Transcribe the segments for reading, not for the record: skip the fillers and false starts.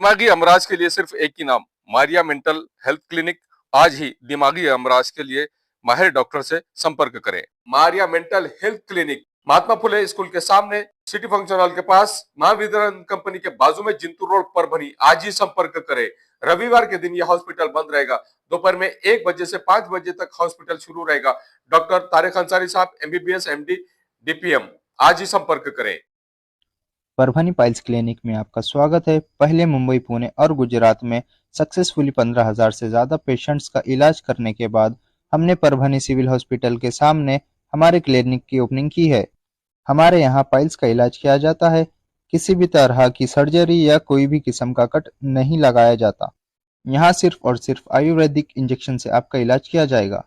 दिमागी अमराज के लिए सिर्फ एक ही नाम, मारिया मेंटल हेल्थ क्लिनिक। आज ही दिमागी अमराज के लिए माहिर डॉक्टर से संपर्क करें। Maria mental health clinic, Mahatma Phule school के सामने, सिटी फंक्शन हॉल के पास, महावितरण कंपनी के बाजू में, जिंतूर रोड, परभनी। आज ही संपर्क करें। रविवार के दिन यह हॉस्पिटल बंद रहेगा। दोपहर में 1 बजे से 5 बजे तक हॉस्पिटल शुरू रहेगा। डॉक्टर तारिक अंसारी साहब, MBBS MD DPM। आज ही संपर्क करें। परभनी पाइल्स क्लिनिक में आपका स्वागत है। पहले मुंबई, पुणे और गुजरात में सक्सेसफुली 15,000 से ज़्यादा पेशेंट्स का इलाज करने के बाद हमने परभनी सिविल हॉस्पिटल के सामने हमारे क्लिनिक की ओपनिंग की है। हमारे यहाँ पाइल्स का इलाज किया जाता है। किसी भी तरह की सर्जरी या कोई भी किस्म का कट नहीं लगाया जाता। यहाँ सिर्फ और सिर्फ आयुर्वेदिक इंजेक्शन से आपका इलाज किया जाएगा।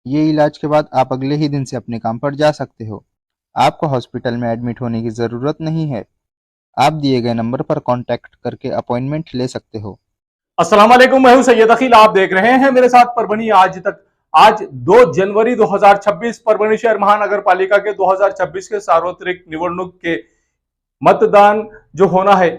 ये इलाज के बाद आप अगले ही दिन से अपने काम पर जा सकते हो। आपको हॉस्पिटल में एडमिट होने की ज़रूरत नहीं है। आप दिए गए नंबर पर कांटेक्ट करके अपॉइंटमेंट ले सकते हो। अस्सलाम वालेकुम, मैं हूं सैयद अखिल। आप देख रहे हैं मेरे साथ परभनी आज तक। आज 2 जनवरी 2026 परभनी शहर महानगर पालिका के 2026 के सार्वत्रिक निवडणूक के मतदान जो होना है,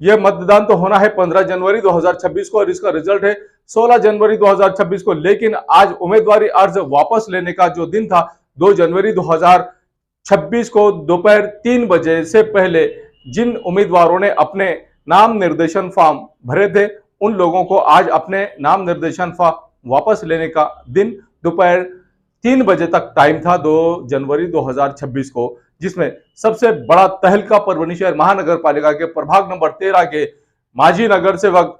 ये मतदान तो होना है 15 जनवरी 2026 को और इसका रिजल्ट है 16 जनवरी 2026 को। लेकिन आज उम्मीदवारी अर्ज वापस लेने का जो दिन था 2 जनवरी 2026 को दोपहर 3 बजे से पहले जिन उम्मीदवारों ने अपने नाम निर्देशन फॉर्म भरे थे उन लोगों को आज अपने नाम निर्देशन फॉर्म वापस लेने का दिन दोपहर 3 बजे तक टाइम था 2 जनवरी 2026 को, जिसमें सबसे बड़ा तहलका परभनी शहर महानगर पालिका के प्रभाग नंबर 13 के माजी नगर सेवक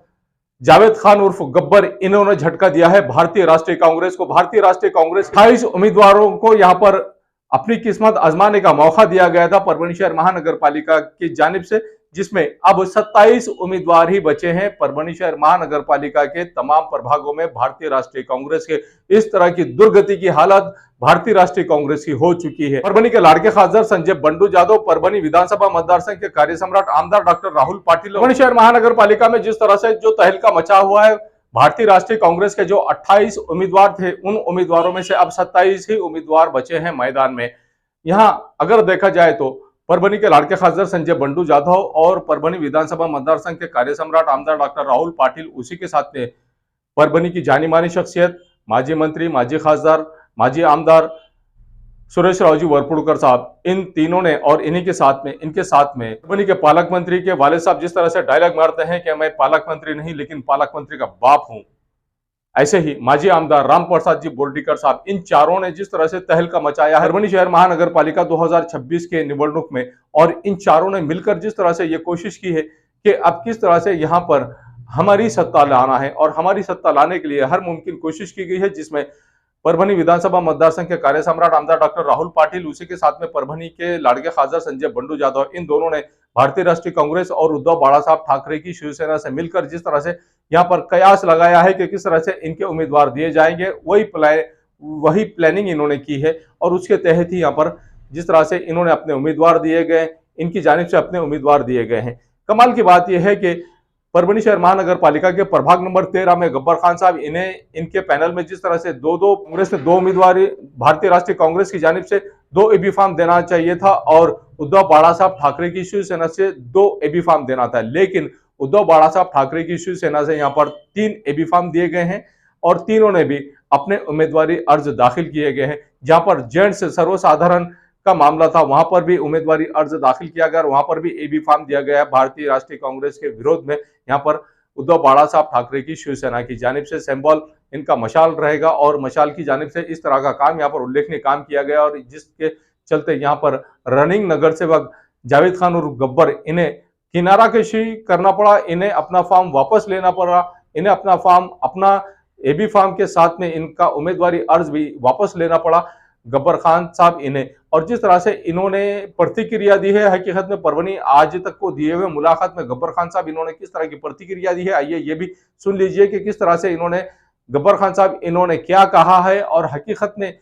जावेद खान उर्फ गब्बर, इन्होंने झटका दिया है भारतीय राष्ट्रीय कांग्रेस को। भारतीय राष्ट्रीय कांग्रेस 28 उम्मीदवारों को यहां पर अपनी किस्मत आजमाने का मौका दिया गया था परभनी शहर महानगर पालिका की जानिब से, जिसमें अब 27 उम्मीदवार ही बचे हैं। परभनी शहर महानगर पालिका के तमाम प्रभागों में भारतीय राष्ट्रीय कांग्रेस के इस तरह की दुर्गति की हालत भारतीय राष्ट्रीय कांग्रेस की हो चुकी है। परभनी के लाड़के खासदार संजय बंडू जाधव, परभनी विधानसभा मतदार संघ के कार्य सम्राट आमदार डॉक्टर राहुल पाटिल, परभनी शहर महानगर पालिका में जिस तरह से जो तहलका मचा हुआ है, भारतीय राष्ट्रीय कांग्रेस के जो 28 उम्मीदवार थे उन उम्मीदवारों में से अब 27 ही उम्मीदवार बचे हैं मैदान में। यहां अगर देखा जाए तो परभनी के लाड़के खासदार संजय बंडू जाधव और परभनी विधानसभा मतदार संघ के कार्य सम्राट आमदार डॉक्टर राहुल पाटिल, उसी के साथ में परभनी की जानी मानी शख्सियत, माजी मंत्री, माजी खासदार, माजी आमदार सुरेश रावजी वरपुड़कर साहब, इन तीनों ने और इनके साथ में परभनी के पालक मंत्री के वाले साहब जिस तरह से डायलॉग मारते हैं कि मैं पालक मंत्री नहीं लेकिन पालक मंत्री का बाप हूं, ऐसे ही माजी आमदार राम प्रसाद जी बोर्डीकर साहब, इन चारों ने जिस तरह से तहलका मचाया है परभनी शहर महानगर पालिका 2026 के निवडणूक में, और इन चारों ने मिलकर जिस तरह से ये कोशिश की है कि अब किस तरह से यहाँ पर हमारी सत्ता लाना है, और हमारी सत्ता लाने के लिए हर मुमकिन कोशिश की गई है, जिसमें परभनी विधानसभा मतदार संघ के कार्य सम्राट आमदार डॉक्टर राहुल पाटिल, उसी के साथ में परभनी के लाड़के खासदार संजय बंडू जाधव, इन दोनों ने भारतीय राष्ट्रीय कांग्रेस और उद्धव बाला साहब ठाकरे की शिवसेना से मिलकर जिस तरह से यहाँ पर कयास लगाया है कि किस तरह से इनके उम्मीदवार दिए जाएंगे, वही प्लानिंग इन्होंने की है, और उसके तहत ही यहाँ पर जिस तरह से इन्होंने अपने उम्मीदवार दिए गए, इनकी जानिब से अपने उम्मीदवार दिए गए हैं। कमाल की बात यह है कि परभनी शहर महानगर पालिका के प्रभाग नंबर 13 में गब्बर खान साहब, इनके पैनल में जिस तरह से दो कांग्रेस ने 2 उम्मीदवार, भारतीय राष्ट्रीय कांग्रेस की जानिब से 2 एबी फॉर्म देना चाहिए था और उद्धव बाला साहब ठाकरे की शिवसेना से 2 एबी फॉर्म देना था, लेकिन उद्धव बाला साहब ठाकरे की शिवसेना से यहाँ पर 3 एबी फॉर्म दिए गए हैं और तीनों ने भी अपने उम्मीदवारी अर्ज दाखिल किए गए हैं। जहां पर जेंट्स सर्वसाधारण का मामला था वहां पर भी उम्मीदवारी अर्ज दाखिल किया गया और वहां पर भी एबी फॉर्म दिया गया है भारतीय राष्ट्रीय कांग्रेस के विरोध में। यहाँ पर उद्धव बाला साहब ठाकरे की शिवसेना की जानिब से सिंबल इनका मशाल रहेगा और मशाल की जानिब से इस तरह का काम यहाँ पर उल्लेखनीय काम किया गया, और जिसके चलते यहाँ पर रनिंग नगर सेवक जावेद खान और गब्बर, इन्हें किनारा कशी करना पड़ा, इन्हें अपना फॉर्म वापस लेना पड़ा, इन्हें अपना एबी फॉर्म के साथ में इनका उम्मीदवारी अर्ज भी वापस लेना पड़ा गब्बर खान साहब इन्हें। और जिस तरह से इन्होंने प्रतिक्रिया दी है, हकीकत में परभनी आज तक को दिए हुए मुलाकात में गब्बर खान साहब इन्होंने किस तरह की प्रतिक्रिया दी है, आइए ये भी सुन लीजिए कि किस तरह से गब्बर खान साहब इन्होंने क्या कहा है। और हकीकत में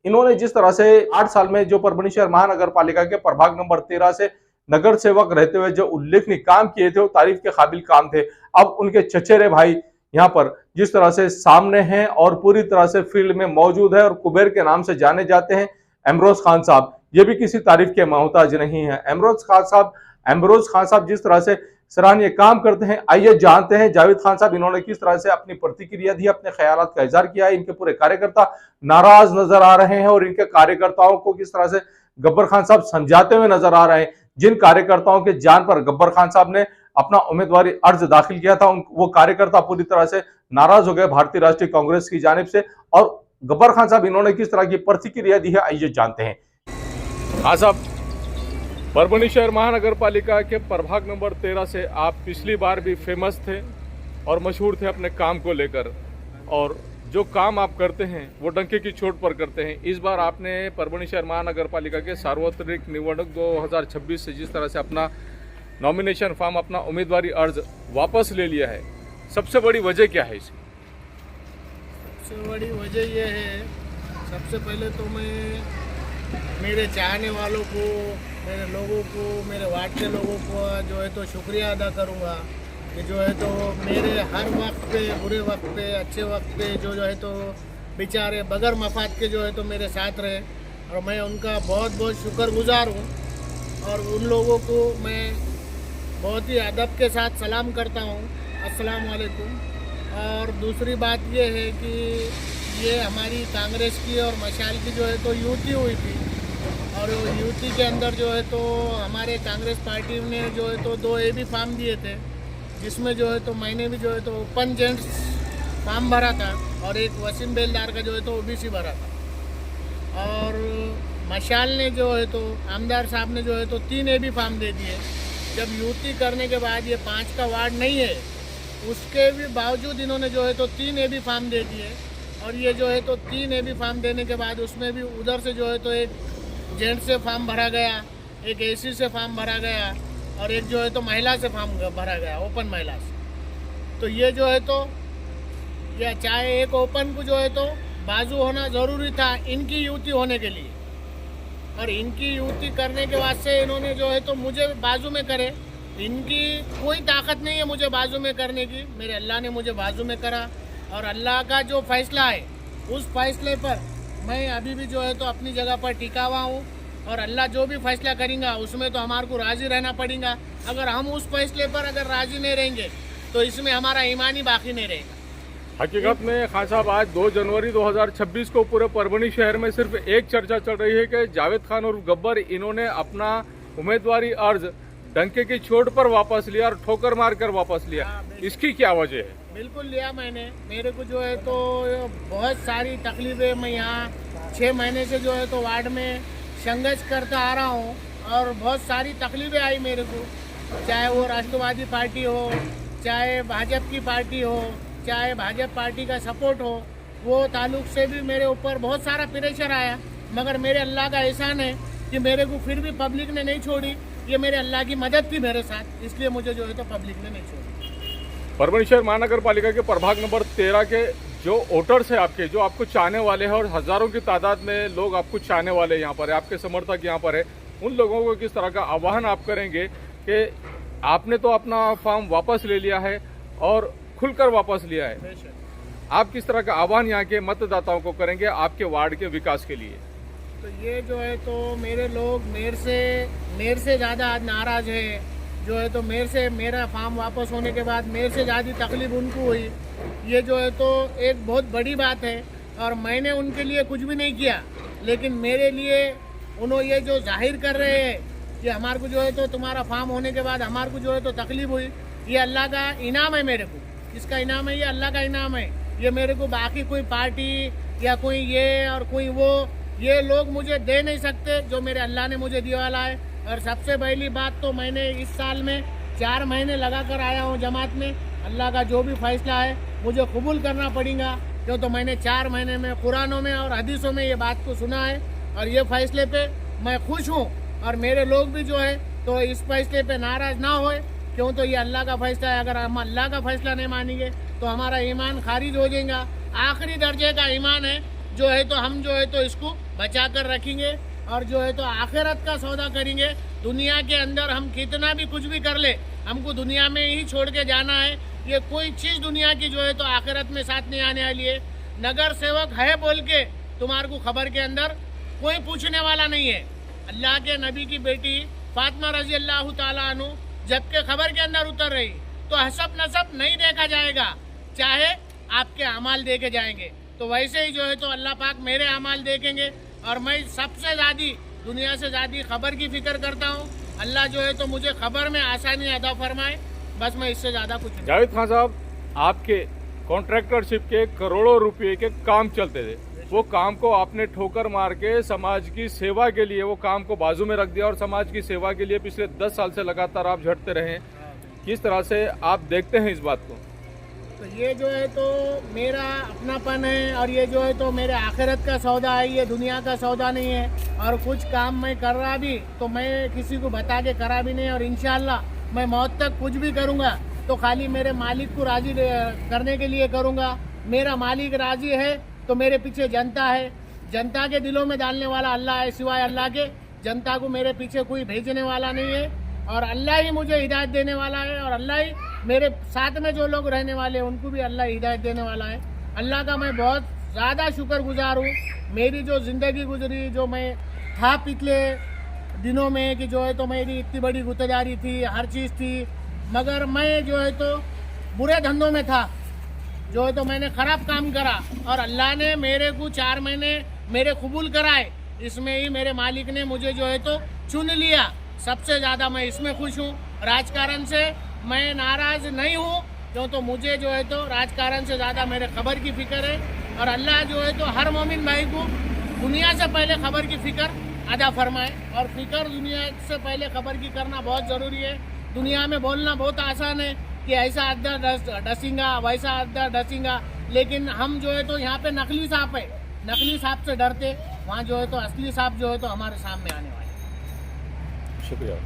इन्होंने जिस तरह से 8 साल में जो परभनी शहर महानगर पालिका के प्रभाग नंबर 13 से नगर सेवक रहते हुए जो उल्लेखनीय काम किए थे वो तारीफ के काबिल काम थे। अब उनके चचेरे भाई यहाँ पर जिस तरह से सामने हैं और पूरी तरह से फील्ड में मौजूद है और कुबेर के नाम से जाने जाते हैं, एमरोज खान साहब, ये भी किसी तारीफ के मोहताज नहीं है। एमरोज खान साहब जिस तरह से सराहनीय काम करते हैं। आइए जानते हैं जावेद खान साहब इन्होंने किस तरह से अपनी प्रतिक्रिया दी, अपने ख्यालात का इजहार किया है। इनके पूरे कार्यकर्ता नाराज नजर आ रहे हैं और इनके कार्यकर्ताओं को किस तरह से गब्बर खान साहब समझाते हुए नजर आ रहे हैं। जिन कार्यकर्ताओं के जान पर गब्बर खान साहब ने अपना उम्मीदवारी अर्ज दाखिल किया था, वो कार्यकर्ता पूरी तरह से नाराज हो गए भारतीय राष्ट्रीय कांग्रेस की जानिब से। और गब्बर खान साहब इन्होंने किस तरह की प्रतिक्रिया दी है, आइए जानते हैं। हाँ साहब, परभणी शहर महानगर पालिका के प्रभाग नंबर 13 से आप पिछली बार भी फेमस थे और मशहूर थे अपने काम को लेकर, और जो काम आप करते हैं वो डंके की चोट पर करते हैं। इस बार आपने परभणी शहर महानगर पालिका के सार्वत्रिक निवडणूक 2026 से जिस तरह से अपना नॉमिनेशन फॉर्म, अपना उम्मीदवारी अर्ज वापस ले लिया है, सबसे बड़ी वजह क्या है इसकी? सबसे बड़ी वजह यह है, सबसे पहले तो मैं मेरे चाहने वालों को, मेरे लोगों को, मेरे वार्ड के लोगों को जो है तो शुक्रिया अदा करूंगा कि जो है तो मेरे हर वक्त पे, बुरे वक्त पे, अच्छे वक्त पे जो है तो बेचारे बगैर मफाद के जो है तो मेरे साथ रहे, और मैं उनका बहुत बहुत शुक्रगुजार हूँ। और उन लोगों को मैं बहुत ही अदब के साथ सलाम करता हूँ, अस्सलाम वालेकुम। और दूसरी बात ये है कि ये हमारी कांग्रेस की और मशाल की जो है तो युति हुई थी, और युति के अंदर जो है तो हमारे कांग्रेस पार्टी ने जो है तो 2 AB फॉर्म दिए थे, जिसमें जो है तो मैंने भी जो है तो ओपन जेंट्स फॉर्म भरा था और एक वसीम बेलदार का जो है तो OBC भरा था। और मशाल ने जो है तो आमदार साहब ने जो है तो 3 AB फॉर्म दे दिए। जब युति करने के बाद ये 5 का वार्ड नहीं है, उसके भी बावजूद इन्होंने जो है तो 3 AB फॉर्म दे दिए। और ये जो है तो 3 AB फॉर्म देने के बाद उसमें भी उधर से जो है तो एक जेंट्स से फॉर्म भरा गया, एक AC से फॉर्म भरा गया, और एक जो है तो महिला से फॉर्म भरा गया, ओपन महिला से। तो ये जो है तो या चाहे एक ओपन को जो है तो बाजू होना ज़रूरी था इनकी युति होने के लिए, और इनकी युति करने के वास्ते इन्होंने जो है तो मुझे बाजू में करे। इनकी कोई ताकत नहीं है मुझे बाजू में करने की, मेरे अल्लाह ने मुझे बाजू में करा, और अल्लाह का जो फैसला है उस फैसले पर मैं अभी भी जो है तो अपनी जगह पर टिका हुआ हूँ, और अल्लाह जो भी फैसला करेंगे उसमें तो हमारे को राज़ी रहना पड़ेगा। अगर हम उस फैसले पर अगर राज़ी नहीं रहेंगे तो इसमें हमारा ईमान ही बाकी नहीं रहेगा। हकीकत में खान साहब, आज 2 जनवरी 2026 को पूरे परभणी शहर में सिर्फ एक चर्चा चल रही है कि जावेद खान और गब्बर इन्होंने अपना उम्मीदवारी अर्ज डंके की चोट पर वापस लिया और ठोकर मारकर वापस लिया। इसकी क्या वजह है? बिल्कुल लिया मैंने। मेरे को जो है तो बहुत सारी तकलीफें, मैं यहाँ 6 महीने से जो है तो वार्ड में संघर्ष करता आ रहा हूँ, और बहुत सारी तकलीफें आई मेरे को, चाहे वो राष्ट्रवादी पार्टी हो, चाहे भाजपा की पार्टी हो, चाहे भाजपा पार्टी का सपोर्ट हो, वो ताल्लुक से भी मेरे ऊपर बहुत सारा प्रेशर आया। मगर मेरे अल्लाह का एहसान है कि मेरे को फिर भी पब्लिक ने नहीं छोड़ी। ये मेरे अल्लाह की मदद थी मेरे साथ, इसलिए मुझे जो है तो पब्लिक ने नहीं छोड़ी। परभणी शहर महानगर पालिका के प्रभाग नंबर 13 के जो वोटर्स है आपके, जो आपको चाहने वाले हैं, और हजारों की तादाद में लोग आपको चाहने वाले यहाँ पर है, आपके समर्थक यहाँ पर है, उन लोगों को किस तरह का आह्वान आप करेंगे कि आपने तो अपना फॉर्म वापस ले लिया है और खुलकर वापस लिया है, आप किस तरह का आह्वान यहाँ के मतदाताओं को करेंगे आपके वार्ड के विकास के लिए? तो ये जो है तो मेरे लोग मेरे से ज़्यादा आज नाराज़ है, जो है तो मेरा फॉर्म वापस होने के बाद मेरे से ज़्यादा तकलीफ उनको हुई। ये जो है तो एक बहुत बड़ी बात है, और मैंने उनके लिए कुछ भी नहीं किया, लेकिन मेरे लिए उन्होंने ये जो जाहिर कर रहे हैं कि हमारे को जो है तो तुम्हारा फॉर्म होने के बाद हमारे को जो है तो तकलीफ हुई, ये अल्लाह का इनाम है मेरे को। किसका इनाम है? ये अल्लाह का इनाम है। ये मेरे को बाकी कोई पार्टी या कोई ये और कोई वो, ये लोग मुझे दे नहीं सकते जो मेरे अल्लाह ने मुझे दिया वाला है। और सबसे पहली बात तो मैंने इस साल में 4 महीने लगा कर आया हूँ जमात में। अल्लाह का जो भी फैसला है मुझे कबूल करना पड़ेगा, क्यों तो मैंने 4 महीने में कुरानों में और हदीसों में ये बात को सुना है, और ये फैसले पे मैं खुश हूँ। और मेरे लोग भी जो है तो इस फैसले पे नाराज़ ना होए, क्यों तो ये अल्लाह का फैसला है। अगर हम अल्लाह का फैसला नहीं मानेंगे तो हमारा ईमान खारिज हो जाएगा। आखिरी दर्जे का ईमान है जो है तो हम जो है तो इसको बचा कर रखेंगे, और जो है तो आखिरत का सौदा करेंगे। दुनिया के अंदर हम कितना भी कुछ भी कर ले, हमको दुनिया में ही छोड़ के जाना है। ये कोई चीज़ दुनिया की जो है तो आखिरत में साथ नहीं आने वाली है। नगर सेवक है बोल के तुम्हारे को खबर के अंदर कोई पूछने वाला नहीं है। अल्लाह के नबी की बेटी फातिमा रजी अल्लाह ताला अन्हु जबकि खबर के अंदर उतर रही तो हसब नसब नहीं देखा जाएगा, चाहे आपके अमाल देखे जाएंगे। तो वैसे ही जो है तो अल्लाह पाक मेरे अमाल देखेंगे और मैं सबसे ज़्यादा दुनिया से ज़्यादा खबर की फिक्र करता हूँ। अल्लाह जो है तो मुझे खबर में आसानी अदा फरमाए, बस मैं इससे ज़्यादा कुछ नहीं। जावेद खान साहब, आपके कॉन्ट्रैक्टरशिप के करोड़ों रुपए के काम चलते थे, वो काम को आपने ठोकर मार के समाज की सेवा के लिए वो काम को बाजू में रख दिया और समाज की सेवा के लिए पिछले 10 साल से लगातार आप झटते रहे। किस तरह से आप देखते हैं इस बात को? तो ये जो है तो मेरा अपनापन है और ये जो है तो मेरे आखिरत का सौदा है, ये दुनिया का सौदा नहीं है। और कुछ काम मैं कर रहा भी तो मैं किसी को बता के करा भी नहीं, और इंशाल्लाह मैं मौत तक कुछ भी करूँगा तो खाली मेरे मालिक को राजी करने के लिए करूँगा। मेरा मालिक राजी है तो मेरे पीछे जनता है, जनता के दिलों में डालने वाला अल्लाह है, सिवाय अल्लाह के जनता को मेरे पीछे कोई भेजने वाला नहीं है। और अल्लाह ही मुझे हिदायत देने वाला है और अल्लाह ही मेरे साथ में जो लोग रहने वाले हैं उनको भी अल्लाह हिदायत देने वाला है। अल्लाह का मैं बहुत ज़्यादा शुक्रगुजार हूँ। मेरी जो ज़िंदगी गुजरी, जो मैं था पिछले दिनों में कि जो है तो मेरी इतनी बड़ी गुत्तेदारी थी, हर चीज़ थी, मगर मैं जो है तो बुरे धंधों में था, जो है तो मैंने ख़राब काम करा और अल्लाह ने मेरे को 4 महीने मेरे कबूल कराए। इसमें ही मेरे मालिक ने मुझे जो है तो चुन लिया। सबसे ज़्यादा मैं इसमें खुश हूँ। राजकारण से मैं नाराज़ नहीं हूँ, क्यों तो मुझे जो है तो राजकारण से ज़्यादा मेरे खबर की फ़िक्र है। और अल्लाह जो है तो हर मोमिन भाई को दुनिया से पहले खबर की फ़िक्र अदा फरमाए। और फ़िक्र दुनिया से पहले खबर की करना बहुत ज़रूरी है। दुनिया में बोलना बहुत आसान है कि ऐसा अद्दर डसेंगा, वैसा अद्दर डसेंगा, लेकिन हम जो है तो यहाँ पे नकली सांप है, नकली सांप से डरते, वहाँ जो है तो असली सांप जो है तो हमारे सामने आने वाले। शुक्रिया।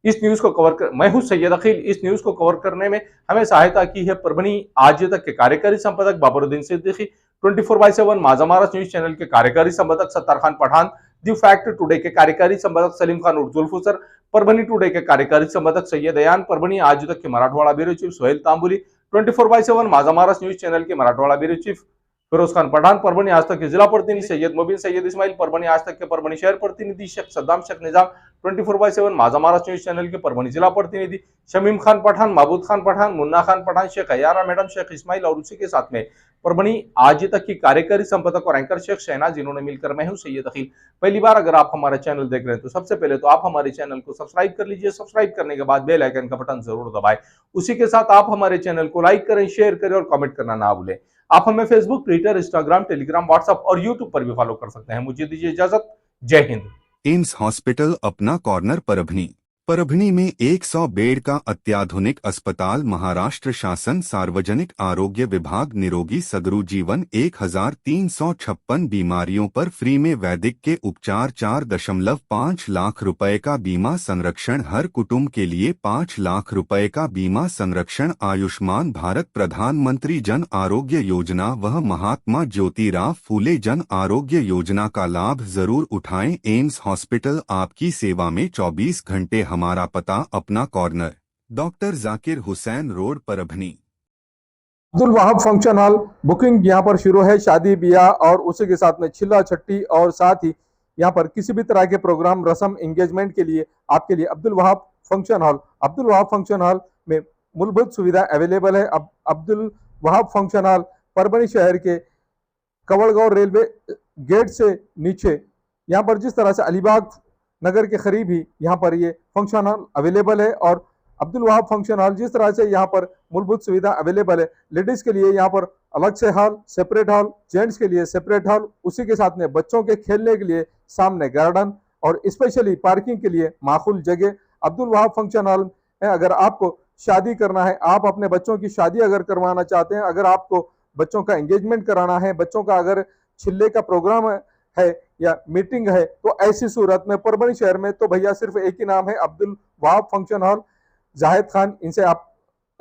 इस न्यूज को कवर कर मैं हूं सैयद अखिल। इस न्यूज को कवर करने में हमें सहायता की है परभनी आज तक के कार्यकारी संपादक बाबरुद्दीन सिद्दीकी, 24/7 माझा महाराष्ट्र न्यूज चैनल के कार्यकारी संपादक Sattar Khan Pathan, the fact today के कार्यकारी संपादक सलीम खान उर्फ जुल्फुसर, परभनी टुडे के कार्यकारी संपादक सैयद अयान, परभनी आज तक के मराठवाड़ा ब्यूरो चीफ सोहेल तांबुली, 24/7 माझा महाराष्ट्र न्यूज चैनल के मराठवाड़ा ब्यूरो चीफ फिरोज खान पठान, परभनी आज तक के जिला प्रतिनिधि सैयद मुबीन सैयद इस्माइल, परभनी आज तक के परभनी शहर प्रतिनिधि शेख सद्दाम शेख निजाम, 24/7 माझा महाराष्ट्र न्यूज चैनल के परभनी जिला प्रतिनिधि शमीम खान पठान, महबूद खान पठान, मुन्ना खान पठान, शेख अयारा मैडम, शेख इस्माइल और उसी के साथ में परभनी आज तक की कार्यकारी संपादक और एंकर शेख शहनाज, जिन्होंने मिलकर मैं हूं सैयद अखिल। पहली बार अगर आप हमारा चैनल देख रहे हैं तो सबसे पहले तो आप हमारे चैनल को सब्सक्राइब कर लीजिए। सब्सक्राइब करने के बाद बेल आइकन का बटन जरूर दबाएं। उसी के साथ आप हमारे चैनल को लाइक करें, शेयर करें और कमेंट करना ना भूलें। आप हमें Facebook, Twitter, Instagram, Telegram, WhatsApp और यूट्यूब पर भी फॉलो कर सकते हैं। मुझे दीजिए इजाजत। जय हिंद। एम्स हॉस्पिटल अपना कॉर्नर परभनी में 100 बेड का अत्याधुनिक अस्पताल। महाराष्ट्र शासन सार्वजनिक आरोग्य विभाग निरोगी सदरू जीवन 1356 बीमारियों पर फ्री में वैदिक के उपचार। 4.5 लाख रुपए का बीमा संरक्षण हर कुटुंब के लिए 5 लाख रुपए का बीमा संरक्षण। आयुष्मान भारत प्रधानमंत्री जन आरोग्य योजना व महात्मा ज्योतिराव फूले जन आरोग्य योजना का लाभ जरूर उठाएं। एम्स हॉस्पिटल आपकी सेवा में 24 घंटे। हमारा पता अपना corner, doctor Zakir Hussain road, Parbhani. Abdul Wahab function hall booking यहाँ पर शुरू है। शादी ब्याह और उसी के साथ में छिल्ला छट्टी और साथ ही यहाँ पर किसी भी तरह के प्रोग्राम, रस्म, एंगेजमेंट के लिए आपके लिए अब्दुल वहाब फंक्शन हॉल में मूलभूत सुविधा अवेलेबल है। अब अब्दुल वहाब फंक्शन हॉल परभनी शहर के कवड़गांव रेलवे गेट से नीचे, यहाँ पर जिस तरह से अलीबाग नगर के करीब ही यहाँ पर ये फंक्शन हॉल अवेलेबल है। और अब्दुल वहाब फंक्शन हॉल जिस तरह से यहाँ पर मूलभूत सुविधा अवेलेबल है, लेडीज के लिए यहाँ पर अलग से हॉल, सेपरेट हॉल, जेंट्स के लिए सेपरेट हॉल, उसी के साथ में बच्चों के खेलने के लिए सामने गार्डन और स्पेशली पार्किंग के लिए माकूल जगह। अब्दुल वहाब फंक्शन हॉल में अगर आपको शादी करना है, आप अपने बच्चों की शादी अगर करवाना चाहते हैं, अगर आपको बच्चों का एंगेजमेंट कराना है, बच्चों का अगर छिल्ले का प्रोग्राम है या मीटिंग है, तो ऐसी सूरत में परभनी शहर में तो भैया सिर्फ एक ही नाम है, अब्दुल वहाब फंक्शन हॉल, जाहिद खान। इनसे आप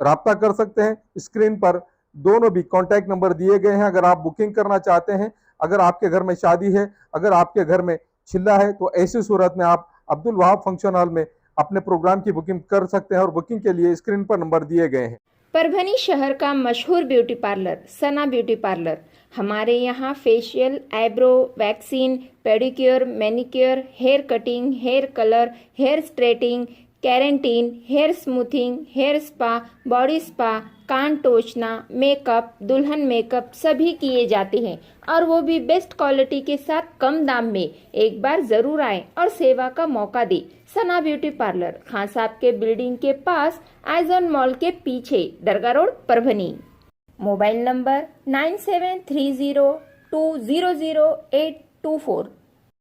राब्ता कर सकते हैं। स्क्रीन पर दोनों भी कॉन्टैक्ट नंबर दिए गए हैं। अगर आप बुकिंग करना चाहते हैं, अगर आपके घर में शादी है, अगर आपके घर में छिल्ला है, तो ऐसी सूरत में आप अब्दुल वहाब फंक्शन हॉल में अपने प्रोग्राम की बुकिंग कर सकते हैं और बुकिंग के लिए स्क्रीन पर नंबर दिए गए हैं। परभनी शहर का मशहूर beauty parlour Sana beauty parlour. हमारे यहाँ facial, eyebrow, waxing, pedicure, manicure, hair cutting, hair colour, hair straightening, keratin, hair smoothing, hair spa, body spa, कान टोचना, मेकअप, दुल्हन मेकअप सभी किए जाते हैं और वो भी बेस्ट क्वालिटी के साथ कम दाम में। एक बार जरूर आए और सेवा का मौका दे। सना ब्यूटी पार्लर, खान साहब के बिल्डिंग के पास, आइजॉन मॉल के पीछे, दरगाह रोड, परभनी। Mobile number 9730200824।